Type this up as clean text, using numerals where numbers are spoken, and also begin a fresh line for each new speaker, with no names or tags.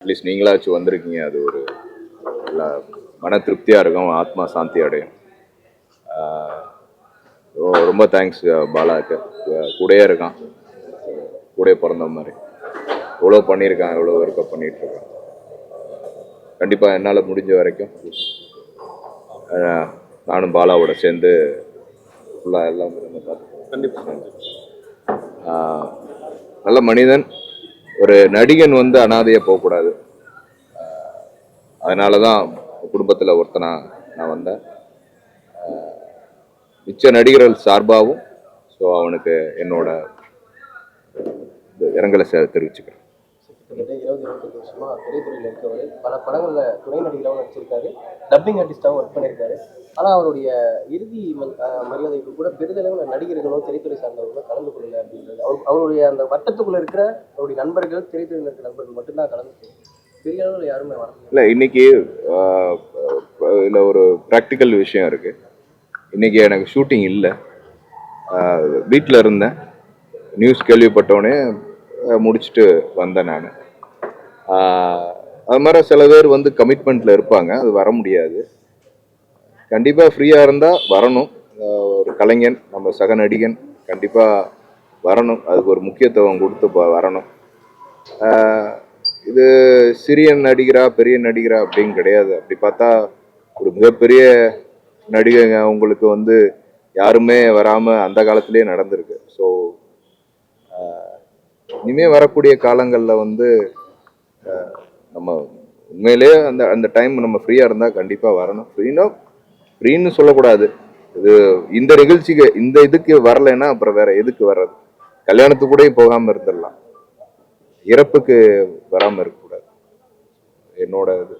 At least நீங்களாச்சும் வந்திருக்கீங்க, அது ஒரு மன திருப்தியாக இருக்கும், ஆத்மா சாந்தி அடையும். ரொம்ப தேங்க்ஸ் பாலாக்கு, கூடயே இருக்கான், கூட பிறந்த மாதிரி. எவ்வளோ பண்ணியிருக்கான், எவ்வளோ ஒர்க்கை பண்ணிட்டு இருக்கான். கண்டிப்பாக என்னால் முடிஞ்ச வரைக்கும் நானும் பாலாவோட சேர்ந்து ஃபுல்லாக எல்லாம் பார்த்துக்கேன். கண்டிப்பாக நல்ல மனிதன். ஒரு நடிகன் அனாதையாக போகக்கூடாது. அதனால தான் குடும்பத்தில் ஒருத்தனா நான் வந்தேன். மிச்ச நடிகர்கள் சார்பாகவும் ஸோ அவனுக்கு என்னோட இரங்கலை தெரிவிச்சுக்கிறேன்.
கிட்டத்தட்ட 20-25 வருஷமா திரைத்துறையில் இருக்கவர், பல படங்களில் துணை நடிகராகவும் நடிச்சிருக்காரு, டப்பிங் ஆர்டிஸ்டாகவும் ஒர்க் பண்ணியிருக்காரு. ஆனால் அவருடைய இறுதி மரியாதைக்கு கூட பெரிதளவில் நடிகர்களோ திரைத்துறை சார்ந்தவர்களோ கலந்து கொள்ளலை அப்படின்றது. அவருடைய அந்த வட்டத்துக்குள்ளே இருக்கிற அவருடைய நண்பர்கள், திரைத்துறையில் இருக்கிற நண்பர்கள் மட்டும்தான் கலந்து, பெரிய அளவில் யாருமே வரல.
இல்லை, இன்னைக்கு இதில் ஒரு ப்ராக்டிக்கல் விஷயம் இருக்குது. இன்னைக்கு எனக்கு ஷூட்டிங் இல்லை, வீட்டில் இருந்தேன். நியூஸ் கேள்விப்பட்டோடனே முடிச்சுட்டு வந்தேன் நான். அது மாதிரி சில பேர் கமிட்மெண்ட்டில் இருப்பாங்க, அது வர முடியாது. கண்டிப்பாக ஃப்ரீயாக இருந்தால் வரணும். ஒரு கலைஞன், நம்ம சக நடிகன் கண்டிப்பாக வரணும். அதுக்கு ஒரு முக்கியத்துவம் கொடுத்து வரணும். இது சிறிய நடிகரா பெரிய நடிகரா அப்படின்னு கிடையாது. அப்படி பார்த்தா ஒரு மிகப்பெரிய நடிகைங்க அவங்களுக்கு யாருமே வராமல் அந்த காலத்திலே நடந்திருக்கு. ஸோ இனிமே வரக்கூடிய காலங்களில் நம்ம உண்மையிலே அந்த டைம் நம்ம ஃப்ரீயாக இருந்தால் கண்டிப்பாக வரணும். ஃப்ரீன்னு சொல்லக்கூடாது. இது இந்த நிகழ்ச்சிக்கு இந்த இதுக்கு வரலைன்னா அப்புறம் வேற எதுக்கு வர்றது? கல்யாணத்துக்கு கூட போகாமல் இருந்துடலாம், இறப்புக்கு வராமல் இருக்கக்கூடாது. என்னோட இது